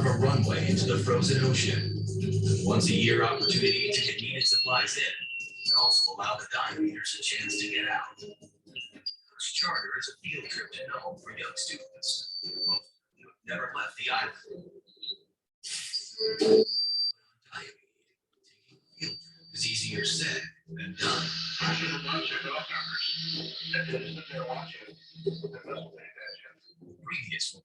carve a runway into the frozen ocean. Once-a-year opportunity to get needed supplies in, and also allow the dime eaters a chance to get out. This charter is a field trip to Nome for young students who have never left the island. Taking a field trip is easier said than done. I should have watched your dog numbers. That didn't sit there watching. They must have paid attention. Previous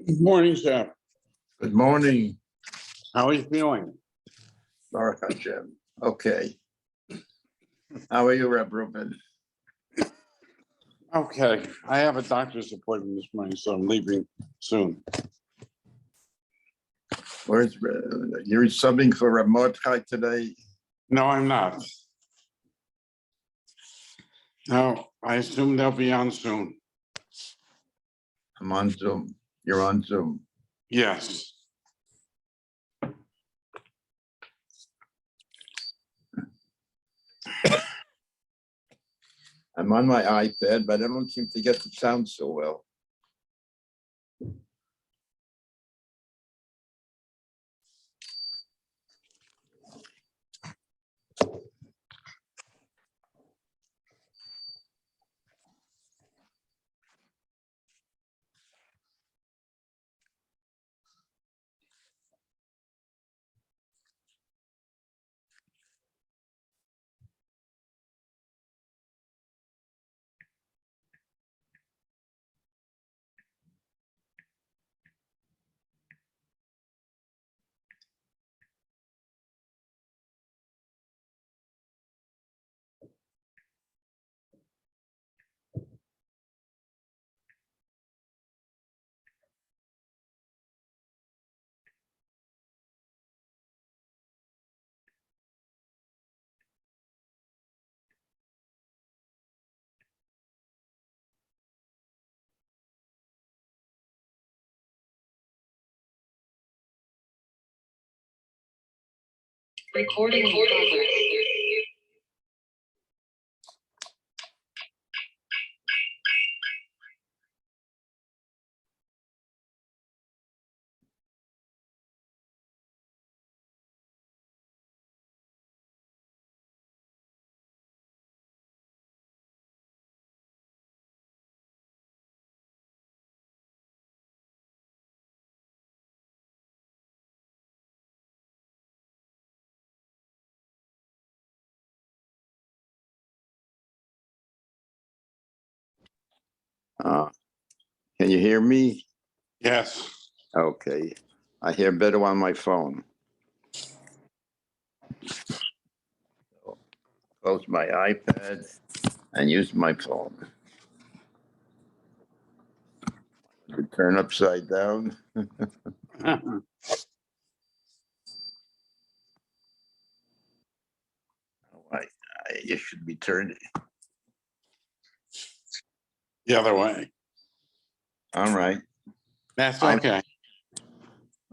Good morning, sir. Good morning, How are you feeling? Baruch Hashem. Okay. How are you, Reb Reuben? Okay, I have a doctor's appointment this morning, so I'm leaving soon. Where's, you're subbing for Reb Mordechai today? No, I'm not. No, I assume they'll be on soon. I'm on Zoom. You're on Zoom. Yes. I'm on my iPad, but I don't seem to get the sound so well. Recording in progress. Uh, Can you hear me? Yes. Okay. I hear better on my phone. Close my iPad and use my phone. Turn upside down. You should be turned. The other way. All right. That's I- okay.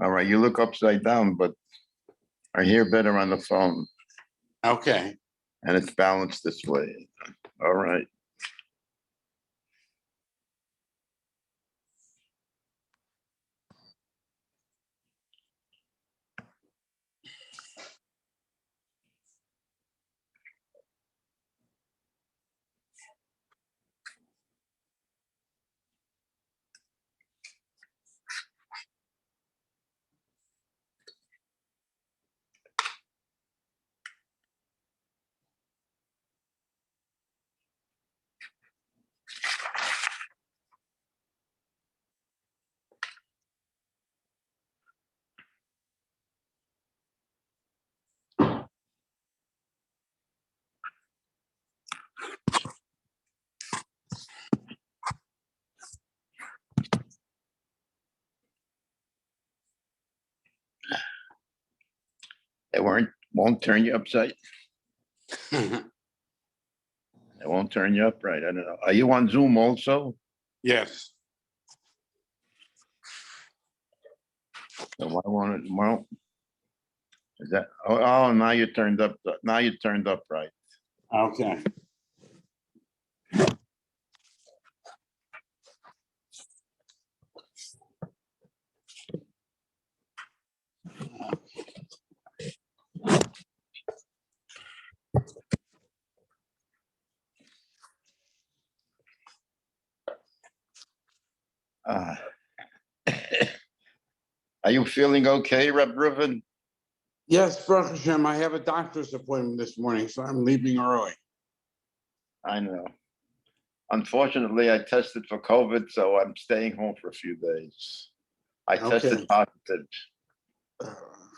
All right, you look upside down, but I hear better on the phone Okay. and it's balanced this way. All right. They won't turn you upside. They won't turn you upright. I don't know. Are you on Zoom also? Yes. So why won't it? Well, is that? Oh, now you turned up. Now you turned upright. Okay. Uh, Are you feeling okay, Reb Reuven? Yes, Baruch Hashem, I have a doctor's appointment this morning, so I'm leaving early. I know. Unfortunately, I tested for COVID, so I'm staying home for a few days. I Okay. tested positive.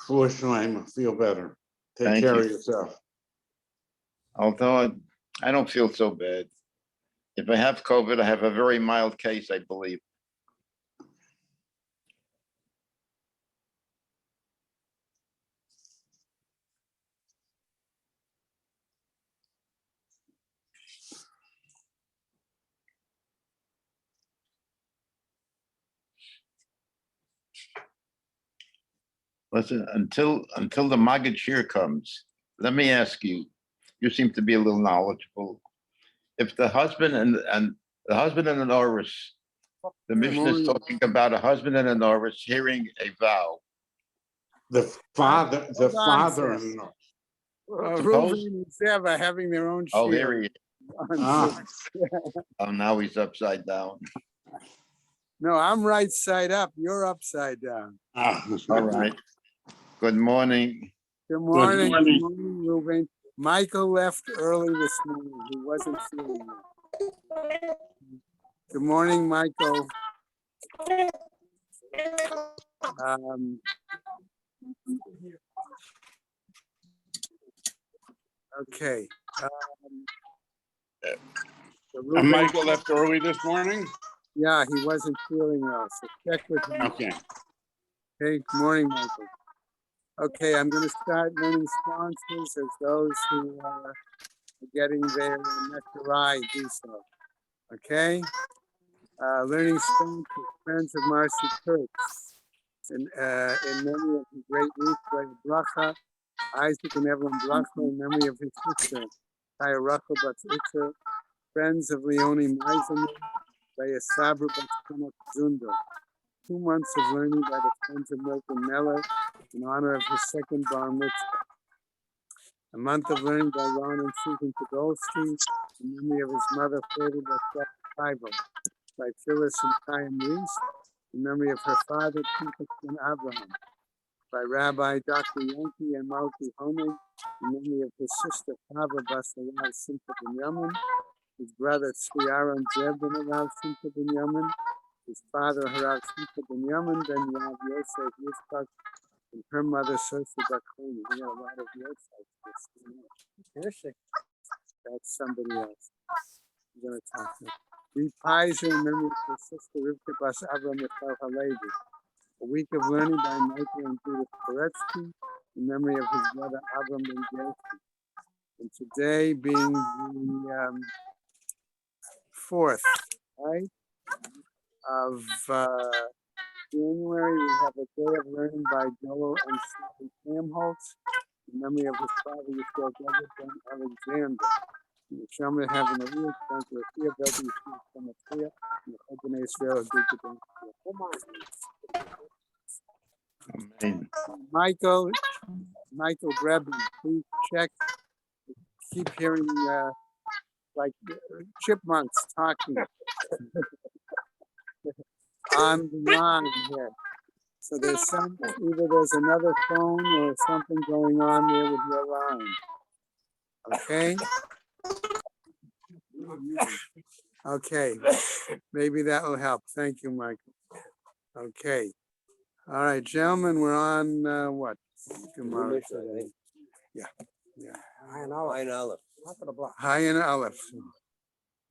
Foolish name, feel better. Take Thank care you. of yourself. Although I don't feel so bad. If I have COVID, I have a very mild case, I believe. Listen, until the Maggid Shir comes, let me ask you, you seem to be a little knowledgeable. If the husband and the husband and an Oris, the Mishnah is talking about a husband and an Oris hearing a vow. The father, the Hold on, sir. father-in-law. Suppose- Reuven and Zeva having their own Oh, share. here he is. on Ah. Zoom. Oh, now he's upside down. No, I'm right side up. You're upside down. All right. Good morning. Good morning. morning. Good morning, Reuven. Michael left early this morning. He wasn't feeling well. Good morning, Michael. Okay. So And Reuven, Michael left early this morning? yeah, he wasn't feeling well. So check with him. Okay. Okay. Good morning, Michael. Okay, I'm going to start learning sponsors as those who are getting their Nectarai do so. Okay? Learning sponsors, friends of Marcy Kurtz. In memory of his great Ruth, Bracha, Isaac and Evelyn Bracha, in memory of his sister, Chaya Rachel Bat Itzer, friends of Leonie Meiselman, by Sabra Bat Chanuk Zundo. 2 months of learning by the friends of Milton Meller in honor of his second bar mitzvah. A month of learning by Ron and Susan Podolsky in memory of his mother, Freda Bat by Phyllis and Chaim Reese in memory of her father, Pinchas ben Abraham. By Rabbi Dr. Yankee and Malki Honig in memory of his sister, Chava Basalav Simcha ben Yamin, his brother Tzvi Aaron Zev ben Arav Simcha ben Yamin, his father Harav Simcha ben Yamin ben Yav Yosef Yitzchak, and her mother Sosa Bakhoni. We got a lot of Yosef. That's somebody else. I'm going to talk to him. Read Pizer in memory of his sister Rivka Bas Avram Michal Halevi. A week of learning by Michael and Judith Koretsky in memory of his brother Avram Ben Gershon. And today being the 4th, right, of January, we have a day of learning by Joel and Sally Samholtz, in memory of his father, Yisrael David Ben Alexander. The Shamra having a real sense of fear, Belgium, from a fear, and the Hebrew Israel, big to them. Amen. Michael Greben, please check. Keep hearing like chipmunks talking on the line here. So there's either there's another phone or something going on there with your line. Okay? Okay, maybe that will help. Thank you, Michael. Okay. All right, gentlemen, we're on what? Tomorrow today. Yeah. High and Aleph. High and Aleph.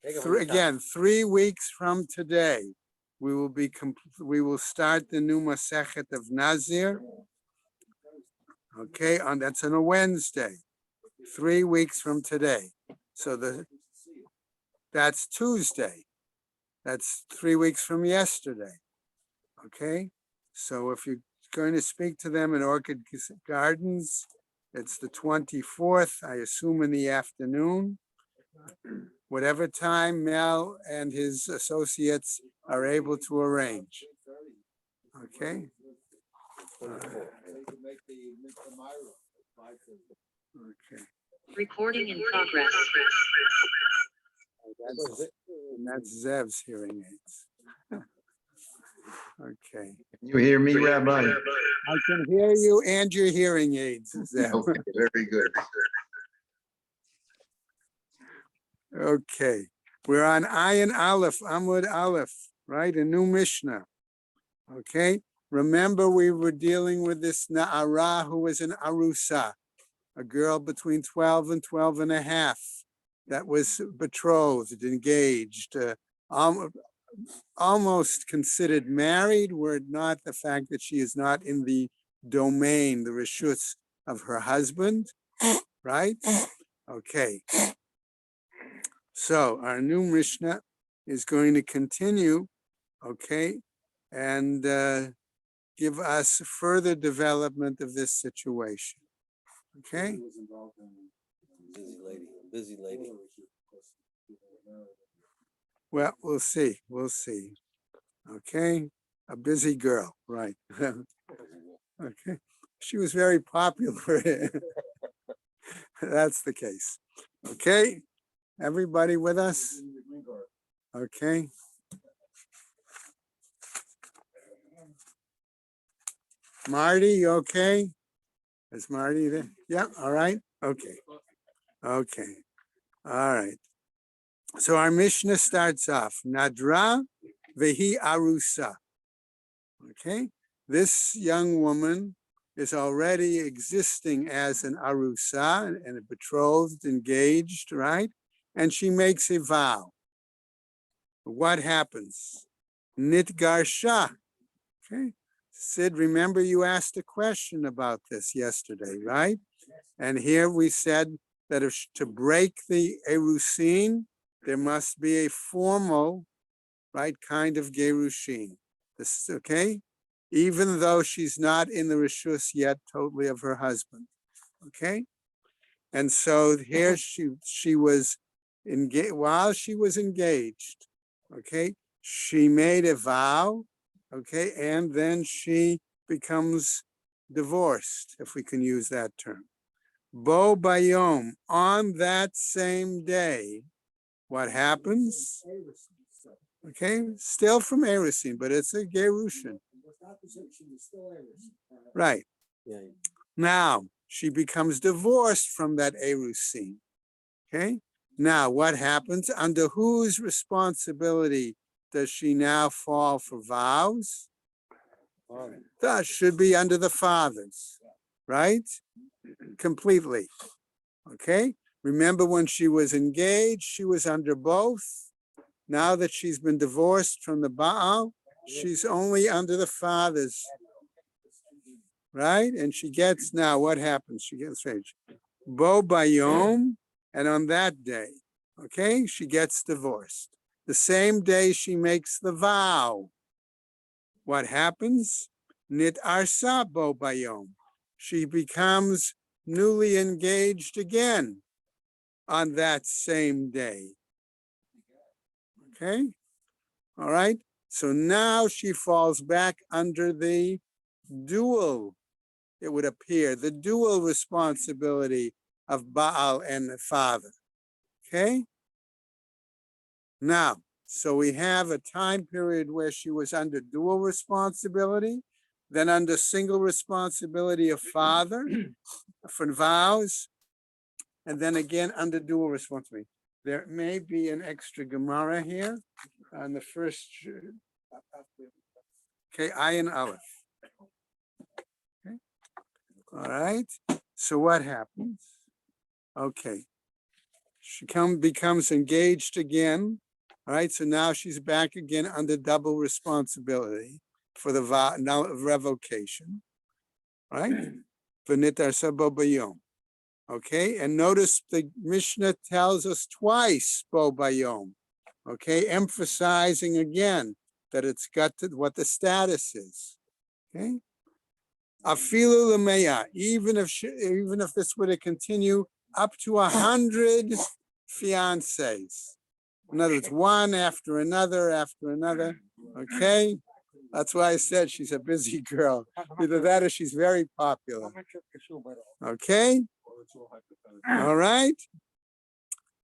Again, 3 weeks from today, we will start the new Masechet of Nazir. Okay, that's on a Wednesday. 3 weeks from today. So that's Tuesday. That's 3 weeks from yesterday. Okay, so if you're going to speak to them in Orchid Gardens, it's the 24th, I assume in the afternoon. Whatever time Mel and his associates are able to arrange. Okay. Okay. Recording in progress. That's Zev's hearing aids. Okay. You hear me, Rabbi? I can hear you and your hearing aids, Zev. Okay, very good. Okay. We're on Ayin Aleph, Amud Aleph, right? A new Mishnah. Okay. Remember, we were dealing with this Na'ara who was an Arusa, a girl between 12 and 12 and a half that was betrothed, engaged, almost considered married, were it not the fact that she is not in the domain, the reshus of her husband, right? Okay. So our new Mishnah is going to continue, okay, and give us further development of this situation. Okay. Busy lady. Well, we'll see. We'll see. Okay. A busy girl, right? Okay. She was very popular. That's the case. Okay. Everybody with us? Okay. Marty, you okay? Is Marty there? Yeah, all right. Okay. Okay. All right. So our Mishnah starts off, Nadra vehi arusa. Okay. This young woman is already existing as an arusa, and a betrothed, engaged, right? And she makes a vow. What happens? Nitgarsha. Okay. Sid, remember you asked a question about this yesterday, right? And here we said that if to break the erusin, there must be a formal, right, kind of gerushin. This is okay, even though she's not in the reshus yet totally of her husband. Okay, and so here she was engaged. While she was engaged, okay, she made a vow. Okay, and then she becomes divorced, if we can use that term. Bo bayom, on that same day, what happens? Okay, still from Erusin, but it's a Gerushin. Right. Now, she becomes divorced from that Erusin. Okay, now what happens? Under whose responsibility does she now fall for vows? That should be under the father's, right? Completely. Okay. Remember when she was engaged, she was under both. Now that she's been divorced from the Baal, she's only under the father's, right? And she gets, now what happens? She gets rage. Bo bayom, and on that day, okay, she gets divorced. The same day she makes the vow. what happens? Nit arsa bo bayom. She becomes newly engaged again on that same day. Okay? All right? So now she falls back under the dual, it would appear, the dual responsibility of Baal and the father. Okay? Now, so we have a time period where she was under dual responsibility, then under single responsibility of father for vows, and then again under dual responsibility. There may be an extra Gemara here on the first, okay, Ayin Aleph. Okay, all right. So what happens? Okay, she becomes engaged again. All right, so now she's back again under double responsibility for the revocation. All right, v'nitar sabo bayom. Okay, and notice the Mishnah tells us twice bo bayom. Okay, emphasizing again that it's got to what the status is. Okay, afilu l'meya, even if this were to continue up to 100 fiancés. In other words, one after another. Okay, that's why I said she's a busy girl. Either that or she's very popular. Okay, all right.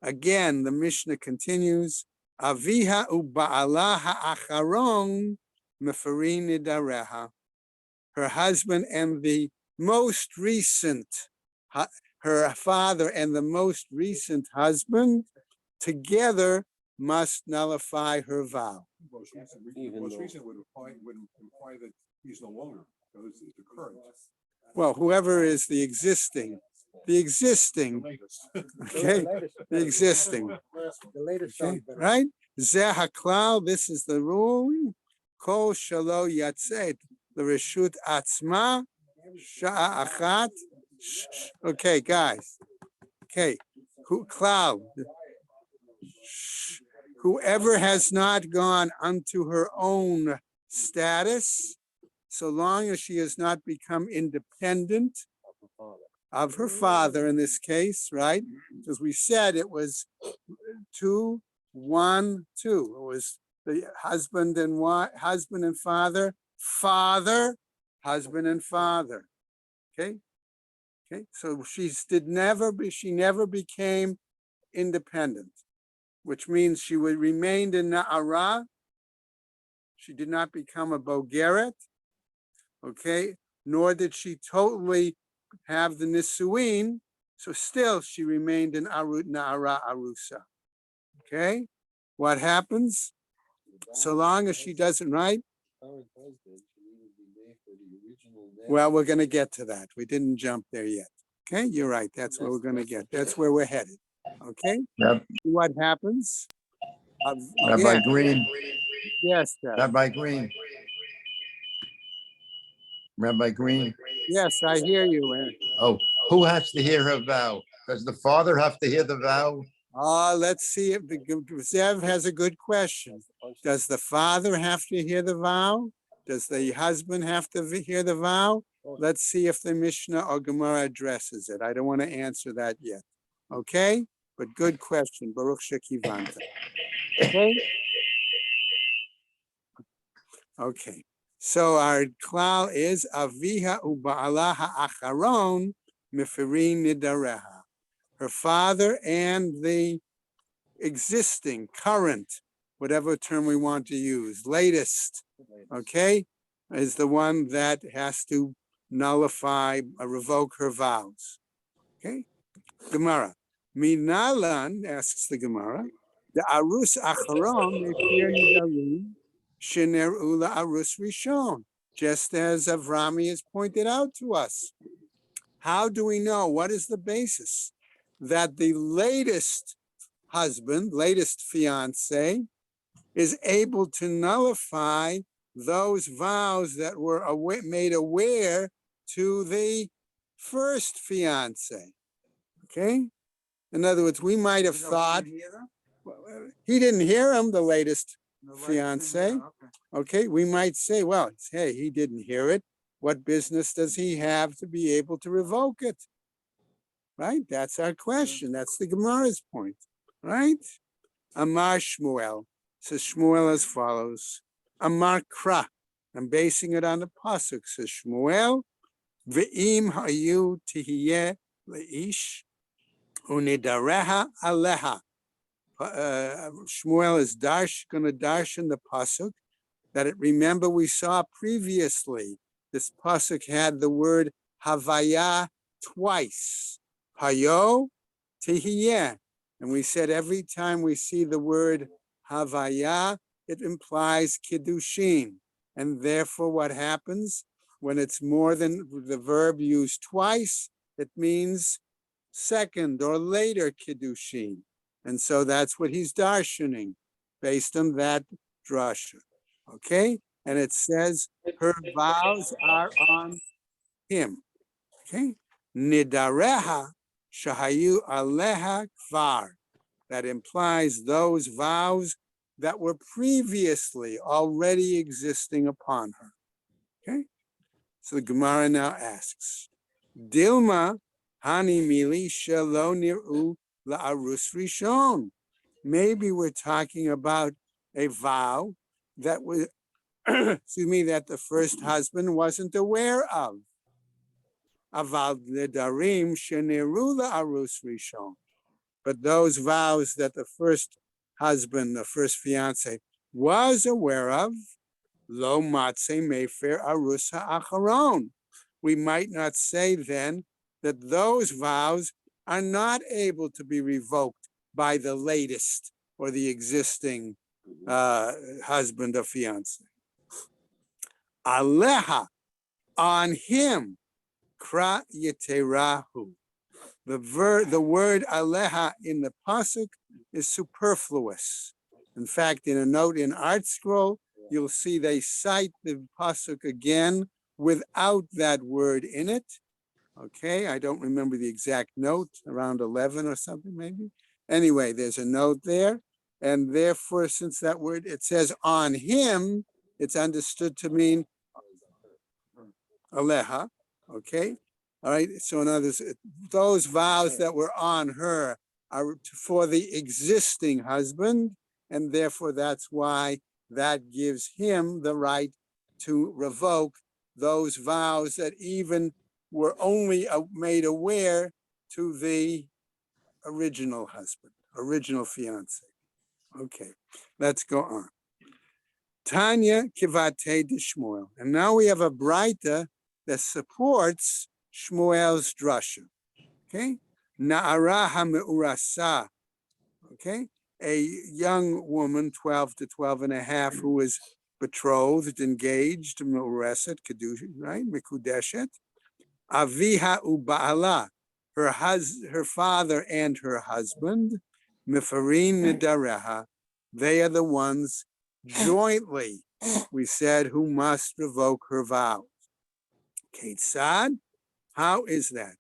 Again, the Mishnah continues. Aviha u'ba'ala ha'acharon mefarin nidareha. Her husband and the most recent, her father and the most recent husband together must nullify her vow. Most recent Even would though- imply that he's no longer, because it's the current, Well, whoever is the existing, the okay, the existing, The latest okay, song. right? Zeh haklal, this is the rule. Kol shalo yatzet l'reshut atzma sha'a achat. Okay, guys. Okay, klal. Whoever has not gone unto her own status, so long as she has not become independent of her father in this case, right? Because we said it was 2, 1, 2. It was the husband and father, husband and father. Okay? Okay, so she never became independent, which means she remained in Na'ara. She did not become a Bogeret, okay? Nor did she totally have the Nisuin, so still she remained in Na'ara Arusa, okay? What happens? So long as she doesn't, right? Well, we're gonna get to that. We didn't jump there yet. Okay, you're right. That's where we're gonna get. That's where we're headed. Okay? Yep. What happens? Rabbi Yeah, Green, yes, sir. Rabbi Green. Rabbi Green. Yes, I hear you. Oh, who has to hear her vow? Does the father have to hear the vow? Let's see if the Zev has a good question. Does the father have to hear the vow? Does the husband have to hear the vow? Let's see if the Mishnah or Gemara addresses it. I don't want to answer that yet. Okay? But good question. Baruch Shekivanta. Okay? Okay. So our klal is Aviha u'ba'ala ha'acharon mefirin nidareha. Her father and the existing, current, whatever term we want to use, latest, okay, is the one that has to nullify or revoke her vows. Okay? Gemara. Minalan, asks the Gemara, the arus acharon mefir nidarim shener ula arus rishon, just as Avrami has pointed out to us. How do we know? What is the basis that the latest husband, latest fiance, is able to nullify those vows that were made aware to the first fiance? Okay? In other words, we might have thought he didn't hear him, the latest fiance. Okay, we might say, well, hey, he didn't hear it. What business does he have to be able to revoke it? Right? That's our question. That's the Gemara's point. Right? Amar Shmuel. Says Shmuel as follows. Amar Kra. I'm basing it on the pasuk. Says Shmuel. Ve'im hayu tihiyeh leish unidareha aleha. Shmuel is going to darshan the pasuk that remember we saw previously. This pasuk had the word havaya twice. Hayo tihiyeh. And we said every time we see the word havaya, it implies kiddushin. And therefore what happens when it's more than the verb used twice, it means second or later kiddushin. And so that's what he's darshaning based on that drasha. Okay? And it says her vows are on him. Okay? Nidareha shahayu aleha kvar. That implies those vows that were previously already existing upon her. Okay? So the Gemara now asks, Dilma hani mili shelo niru la'arus rishon. Maybe we're talking about a vow that was, excuse me, that the first husband wasn't aware of. Aval nedarim sheniru la'arus rishon. But those vows that the first husband, the first fiance, was aware of, lo matze mefer arus ha'acharon. We might not say then that those vows are not able to be revoked by the latest or the existing husband or fiance. Aleha, on him, kra yeterahu. The word aleha in the pasuk is superfluous. In fact, in a note in Art Scroll, you'll see they cite the pasuk again without that word in it. Okay, I don't remember the exact note, around 11 or something maybe. Anyway, there's a note there. And therefore, since that word, it says on him, it's understood to mean aleha. Okay, all right. So in other words, those vows that were on her are for the existing husband, and therefore that's why that gives him the right to revoke those vows that even were only made aware to the original husband, original fiance. Okay, let's go on. Tanya kivate de Shmuel. And now we have a braita that supports Shmuel's drasha. Okay? Na'ara ha'me'urasa. Okay? A young woman, 12 to 12 and a half, who is betrothed, engaged, me'ureset, right? Mikudeshet. Aviha u'ba'ala. Her father and her husband, mifarin nidareha. They are the ones jointly, we said, who must revoke her vows. Ketzad, how is that?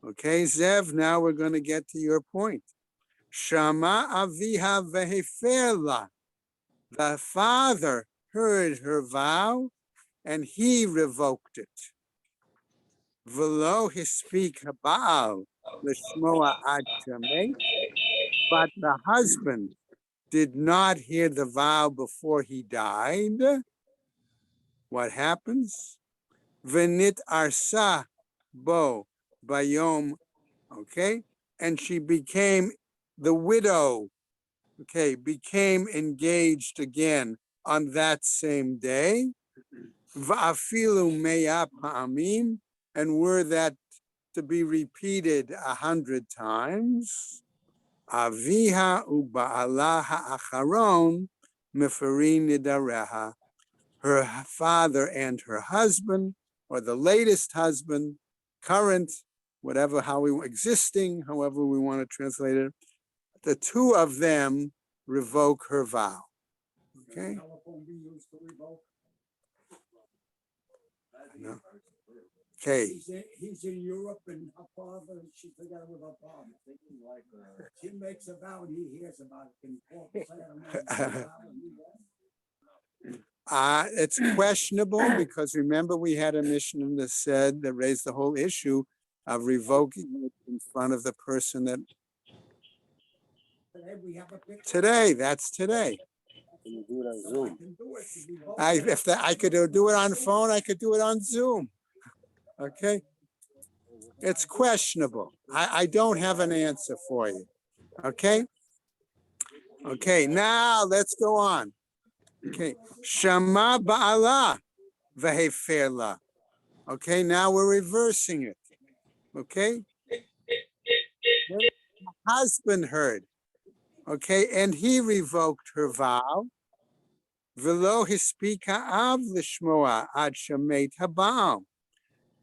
Okay, Zev, now we're going to get to your point. Shama aviha veheferla. The father heard her vow and he revoked it. Velo hispik Baal l'shmoa ad shamei. But the husband did not hear the vow before he died. What happens? Venit arsa bo bayom, okay? And she became the widow, okay, became engaged again on that same day. Va'afilu me'ah pa'amim, and were that to be repeated 100 times. Aviha u'ba'ala ha'acharon meferin nidareha. Her father and her husband, or the latest husband, current, whatever, existing, however we want to translate it, the two of them revoke her vow. Okay? No. Okay. He's in Europe and her father, she forgot about her father. She makes a vow and he hears about it. It's questionable because remember we had a mission that said, that raised the whole issue of revoking it in front of the person that, Today we have a picture. today, that's today. Can you do it on So I Zoom? can do it. to be both. I could do it on phone, I could do it on Zoom. Okay? It's questionable. I don't have an answer for you. Okay? Okay, now let's go on. Okay, Shama Ba'ala Veheferla. Okay, now we're reversing it. Okay? Husband heard. Okay, and he revoked her vow. Velo hispika av lishmoa ad shemet habal.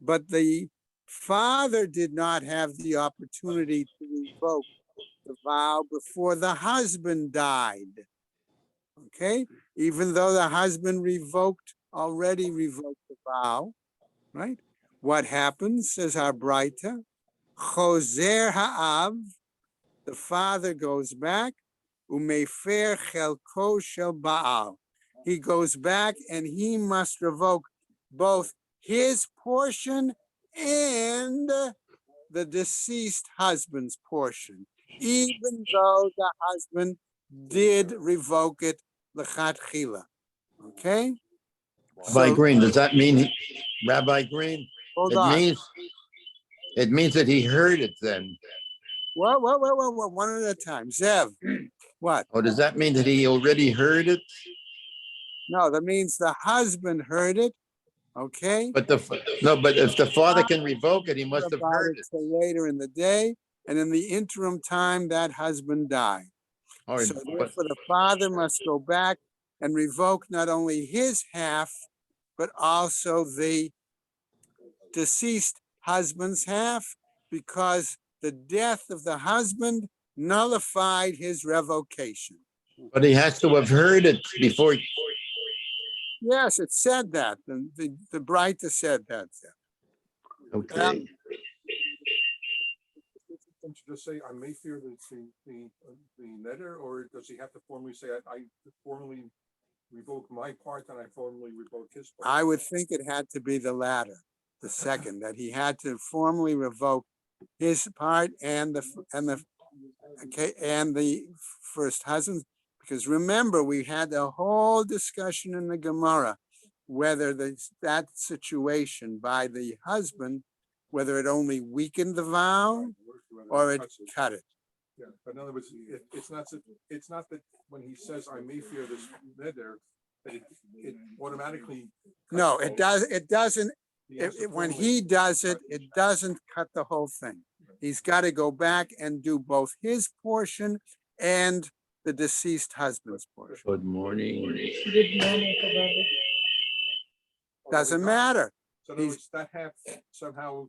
But the father did not have the opportunity to revoke the vow before the husband died. Okay, even though the husband already revoked the vow, right? What happens, says our Braita, Choser ha'av, the father goes back, umefer chelko shel Baal. He goes back and he must revoke both his portion and the deceased husband's portion, even though the husband did revoke it lechatchila. Okay? Rabbi So, Green, does that mean, Rabbi Green, hold it on. means that he heard it then? What? One at a time. Zev, what? Or does that mean that he already heard it? No, that means the husband heard it. Okay? But but if the father can revoke it, he must have About heard it it. till later in the day, and in the interim time, that husband died. All right, So but therefore, the father must go back and revoke not only his half, but also the deceased husband's half, because the death of the husband nullified his revocation. he has to have heard it before. Yes, it said that. The Breita said that. Okay. Don't you just say, I may fear the netter, or does he have to formally say, I formally revoke my part and I formally revoke his part? I would think it had to be the latter, the second, that he had to formally revoke his part and the first husband. Because remember, we had a whole discussion in the Gemara whether that situation by the husband, whether it only weakened the vow or it cut it. Yeah, but in other words, it's not that when he says, I may fear this nether, that it automatically. No, it doesn't. He has to When formally- he does it, it doesn't cut the whole thing. He's got to go back and do both his portion and the deceased husband's portion. Good morning. Doesn't matter. So in other words, that half somehow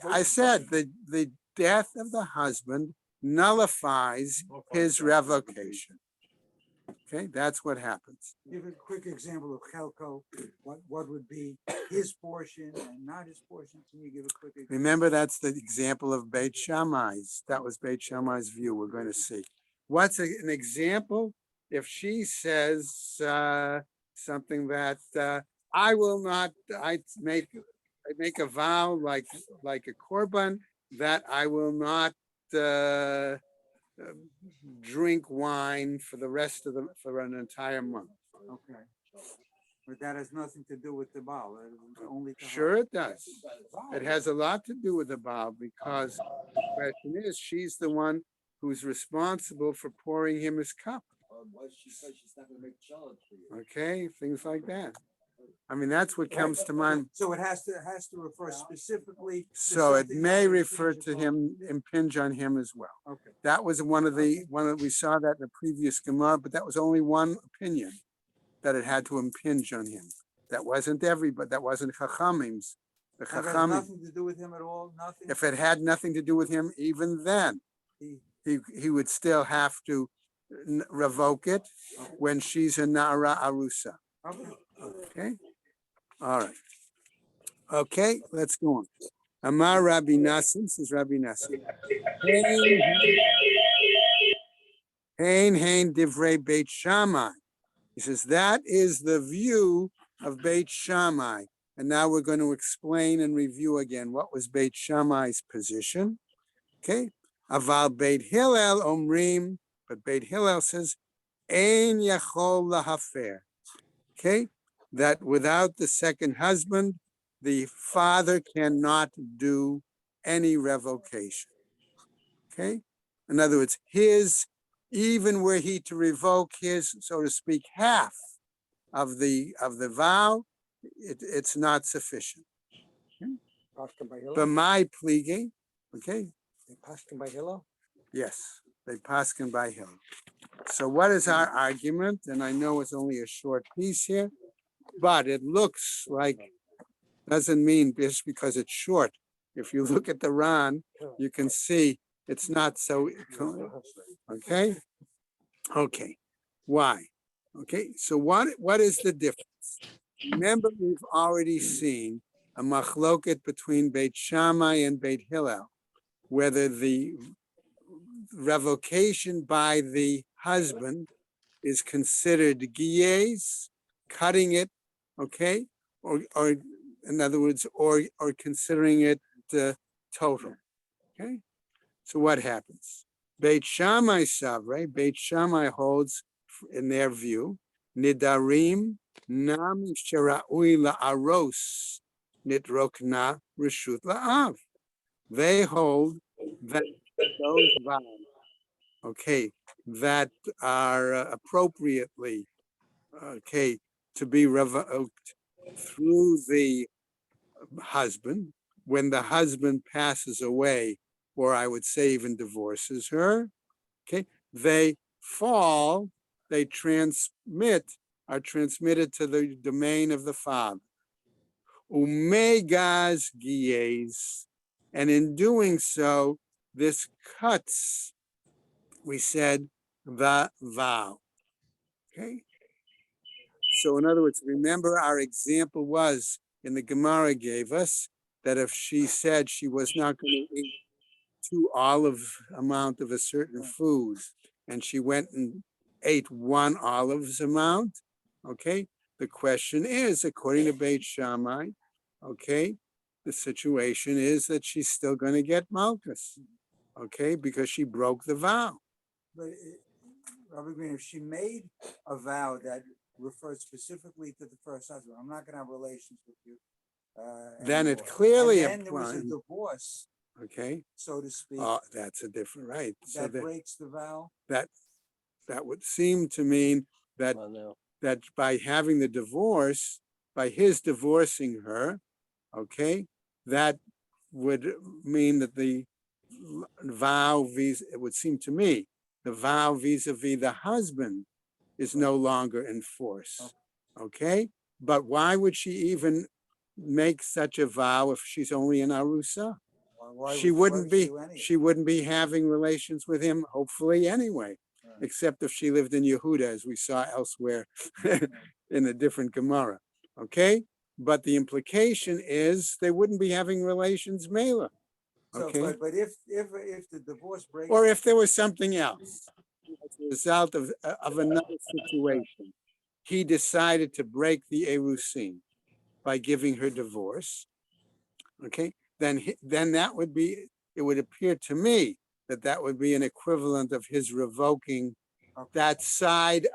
I said the death of the husband nullifies his revocation. Okay, that's what happens. Give a quick example of Chelko, what would be his portion and not his portion. Can you give a quick example? Remember, that's the example of Beit Shammai's. That was Beit Shammai's view. We're going to see. What's an example? If she says something that I will not, I make a vow like a korban that I will not drink wine for the rest of for an entire month. Okay. But that has nothing to do with the Baal, only. Sure it does. It has a lot to do with the Baal, because the question is, she's the one who's responsible for pouring him his cup. Okay, things like that. I mean, that's what comes to mind. So it has to refer specifically. to So it something may that refer impinges to on- him, impinge on him as well. Okay. That was one that we saw that in the previous Gemara, but that was only one opinion, that it had to impinge on him. That wasn't everybody, that wasn't Chachamim's. The That has Chachamim, nothing to do with him at all, nothing? if it had nothing to do with him, even then, he would still have to revoke it when she's a Na'ara Arusa. Okay. Okay? All right. Okay, let's go on. Amar Rabbi Nassim, says Rabbi Nassim. Hein divrei Beit Shammai. He says, that is the view of Beit Shammai. And now we're going to explain and review again what was Beit Shammai's position. Okay. Aval Beit Hillel Omrim, but Beit Hillel says, Ein Yachol Lahafer. Okay. That without the second husband, the father cannot do any revocation. Okay. In other words, even were he to revoke his, so to speak, half of the vow, it's not sufficient. But my pligue, okay? They paskin by Hillel? Yes, they paskin by him. So what is our argument? And I know it's only a short piece here, but it looks like, doesn't mean just because it's short. If you look at the Ran, you can see it's not so, okay? Okay, why? Okay, so what is the difference? Remember, we've already seen a machloket between Beit Shammai and Beit Hillel, whether the revocation by the husband is considered giyes, cutting it, okay, or in other words, or considering it total, okay. So what happens? Beit Shammai Savre, Beit Shammai holds, in their view, nidarim nam shera'ui la'aros nitrokna reshut la'av. They hold that those vows, okay, that are appropriately, okay, to be revoked through the husband, when the husband passes away, or I would say even divorces her, okay, they fall, they are transmitted to the domain of the father. Umegas giyes, and in doing so, this cuts, we said, the vow. Okay. So in other words, remember our example was in the Gemara gave us that if she said she was not going to eat 2 olive amount of a certain food, and she went and ate 1 olive's amount, okay? The question is, according to Beit Shammai, okay, the situation is that she's still going to get malchus, okay, because she broke the vow. But Rabbi Green, if she made a vow that referred specifically to the first husband, I'm not going to have relations with you. Then it anymore. clearly and then there was a applies. divorce, Okay. so to speak, Oh, that's a different, right. So that breaks the vow. that would seem to mean that Well, no. that by having the divorce, by his divorcing her, okay, that would mean that the vow it would seem to me, the vow vis-a-vis the husband is no longer in force. Okay? But why would she even make such a vow if she's only an arusa? She wouldn't be having relations with him, hopefully, anyway, except if she lived in Yehuda, as we saw elsewhere in a different Gemara. Okay? But the implication is they wouldn't be having relations mela. Okay? So, but if the divorce breaks, Or if there was something else as a result of another situation, he decided to break the erusin by giving her divorce. Okay, then that would be, it would appear to me that would be an equivalent of his revoking that side,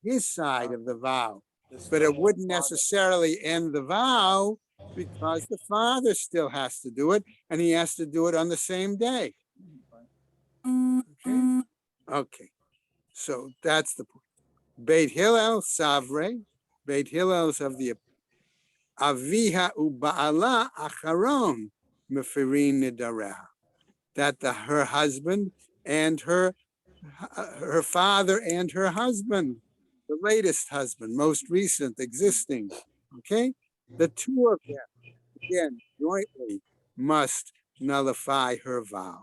his side of the vow. But it wouldn't necessarily end the vow because the father still has to do it, and he has to do it on the same day. Okay, okay. So that's the point. Beit Hillel Savre, Beit Hillel's of the Aviha u'ba'ala acharon mefirin nidareha. That her husband and her father and her husband, the latest husband, most recent existing, okay? The two of them, again, jointly must nullify her vow.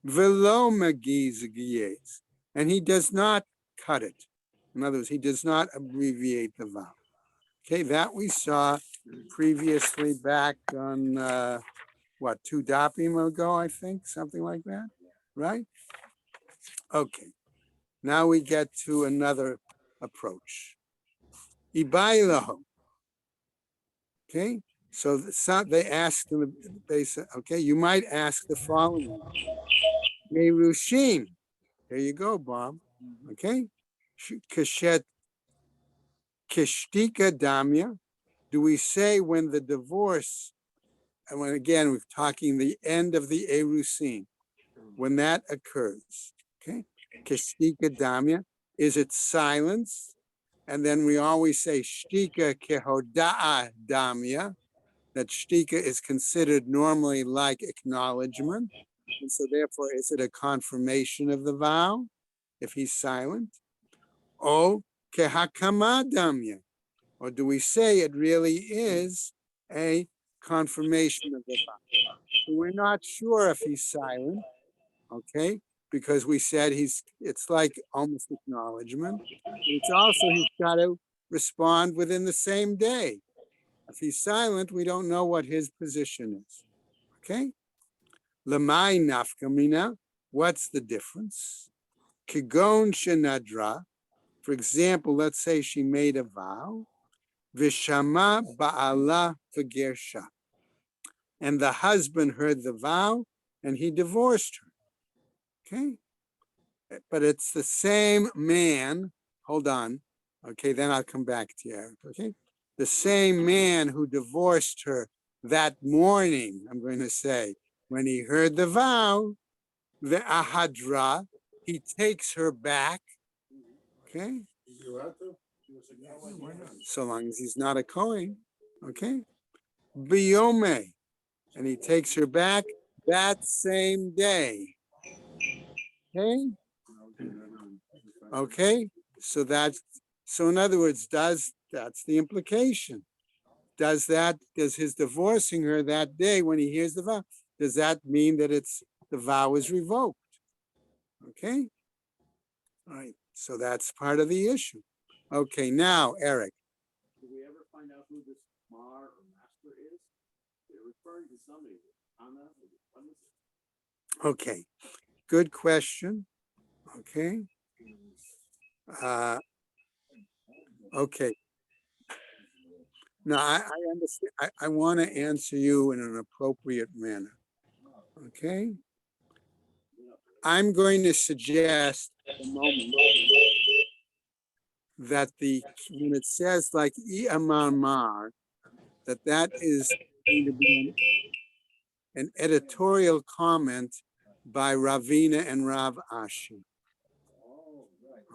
Velo magiz giyes, and he does not cut it. In other words, he does not abbreviate the vow. Okay, that we saw previously back on, 2 dapim ago, I think, something like that, right? Okay, now we get to another approach. Ibailahu. Okay, so they asked them, they said, okay, you might ask the following. Merushin. There you go, Bob. Okay. Kashet Kishtika Damya. Do we say when the divorce, and when again we're talking the end of the Erusin, when that occurs, okay? Kishtika Damya, is it silence? And then we always say Shtika Kehoda'a Damya, that Shtika is considered normally like acknowledgement. And so therefore, is it a confirmation of the vow if he's silent? O Kehakama Damya, or do we say it really is a confirmation of the vow? We're not sure if he's silent, okay? Because we said it's like almost acknowledgement. It's also, he's got to respond within the same day. If he's silent, we don't know what his position is, okay? Lamai nafkamina, what's the difference? Kigon shenadra, for example, let's say she made a vow, Vishama ba'ala v'gersha, and the husband heard the vow and he divorced her. Okay, but it's the same man. Hold on. Okay, then I'll come back to you, Eric. Okay, the same man who divorced her that morning, I'm going to say, when he heard the vow, the ahadra, he takes her back. Okay, so long as he's not a Kohen. Okay, Biome, and he takes her back that same day. Okay. Okay. So in other words, that's the implication. Does his divorcing her that day when he hears the vow, does that mean that the vow is revoked? Okay. All right. So that's part of the issue. Okay. Now, Eric. Did we ever find out who this Mar or master is? They're referring to somebody. Anna. Okay. Good question. Okay. Okay. Now, I understand. I want to answer you in an appropriate manner. Okay. I'm going to suggest at the moment that when it says like Mar, that is going to be an editorial comment by Ravina and Rav Ashi.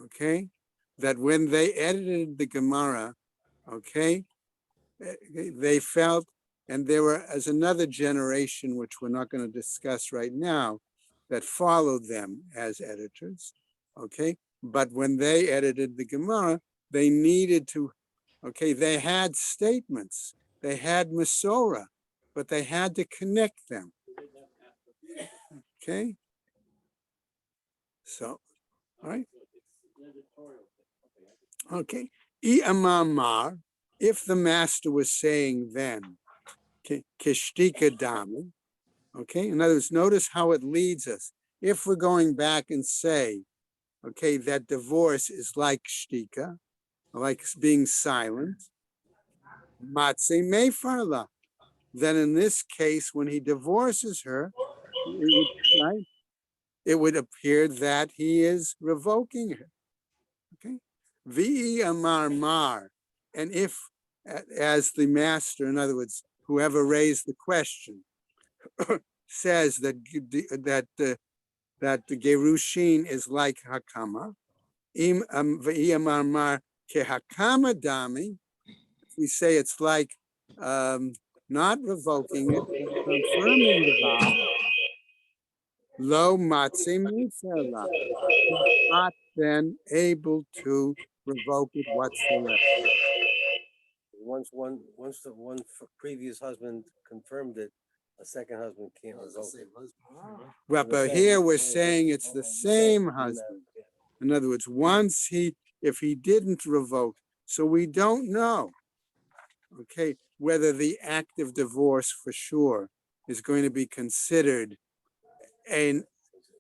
Okay. That when they edited the Gemara, okay, they felt, and there were as another generation, which we're not going to discuss right now, that followed them as editors, okay? But when they edited the Gemara, they needed to, okay, they had statements, they had Masorah, but they had to connect them, okay? So, all right. Okay. I'amar, if the master was saying then, Kishtika Dami, okay, in other words, notice how it leads us. If we're going back and say, okay, that divorce is like shtika, like being silent, matse mefarla, then in this case, when he divorces her, it would appear that he is revoking her. Okay, vi amar mar, and if, as the master, in other words, whoever raised the question, says that the gerushin is like hakama, im v'iyamar mar kehakama dami. We say it's like not revoking it, but confirming the vow. Lo matzim mitzvah, not then able to revoke it whatsoever. Once the previous husband confirmed it, a second husband can't revoke it. Well, but here we're saying it's the same husband. In other words, if he didn't revoke, so we don't know, okay, whether the act of divorce for sure is going to be considered. And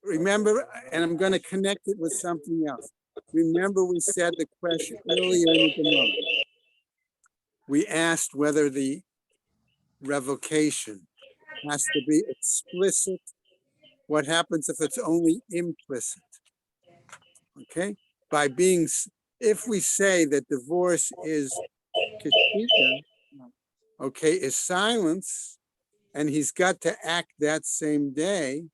remember, and I'm going to connect it with something else. remember we said the question earlier in the Gemara. We asked whether the revocation has to be explicit. What happens if it's only implicit? Okay, by being, if we say that divorce is kashika, okay, is silence, and he's got to act that same day,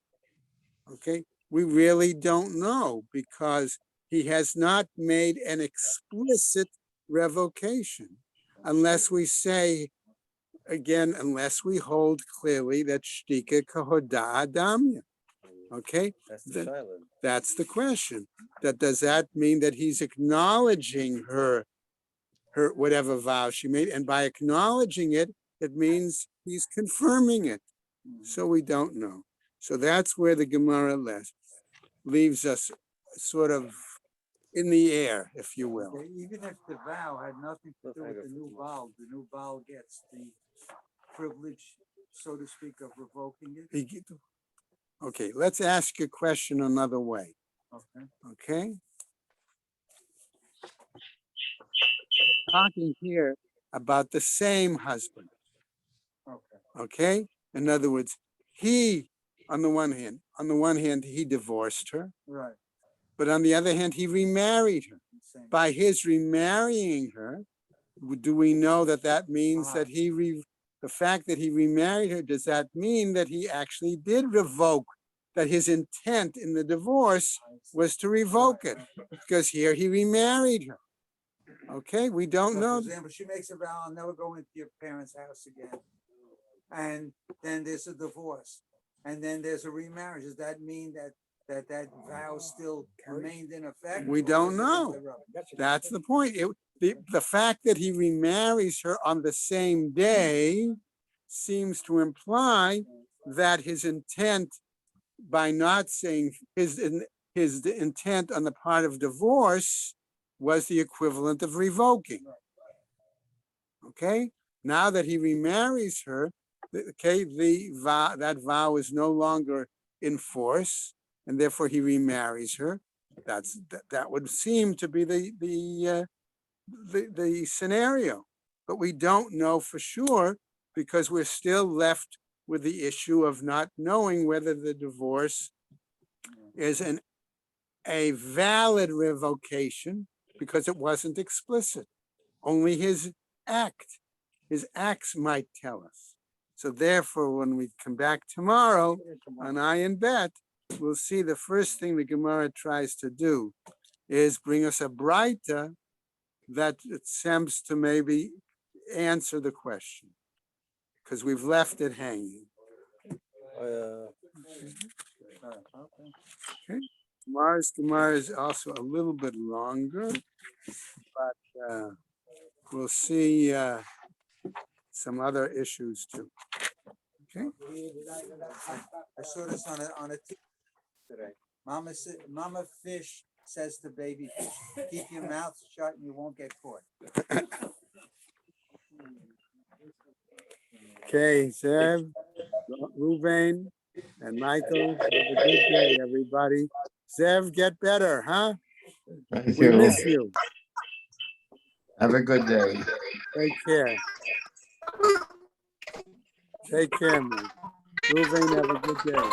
okay, we really don't know because he has not made an explicit revocation unless we say, again, unless we hold clearly that shtika kahoda adamya. Okay, That's the silent. that's the question. That does that mean that he's acknowledging her whatever vow she made, and by acknowledging it, it means he's confirming it. So we don't know. So that's where the Gemara leaves us sort of in the air, if you will. Okay, even if the vow had nothing to do with the new vow gets the privilege, so to speak, of revoking it. Okay, let's ask a question another way. Okay. Okay? Talking here about the same husband. Okay. Okay? In other words, he, on the one hand, he divorced her, Right. but on the other hand, he remarried her. Same. By his remarrying her, do we know that that means that the fact that he remarried her, does that mean that he actually did revoke, that his intent in the divorce was to revoke it? Because here he remarried her. Okay, we don't So, know. for example, she makes a vow, I'll never go into your parents' house again. And then there's a divorce. And then there's a remarriage. Does that mean that vow still remained in effect? We or don't was it know. interrupted? That's the point. The fact that he remarries her on the same day seems to imply that his intent, by not saying his intent on the part of divorce, was the equivalent of revoking. Okay, now that he remarries her, okay, that vow is no longer in force, and therefore he remarries her. That would seem to be the scenario, but we don't know for sure because we're still left with the issue of not knowing whether the divorce is a valid revocation because it wasn't explicit. Only his acts might tell us. So therefore, when we come back tomorrow on I and Bet, we'll see the first thing the Gemara tries to do is bring us a braita that attempts to maybe answer the question because we've left it hanging. Okay. Tomorrow's Gemara is also a little bit longer, but we'll see some other issues too. Okay. I saw this on a TV today. Mama fish says to baby fish, keep your mouth shut and you won't get caught. Okay, Zev, Ruvain, and Michael, have a good day, everybody. Zev, get better, huh? Thank We you. miss you. Have a good day. Take care. Take care, man. Ruvain, have a good day.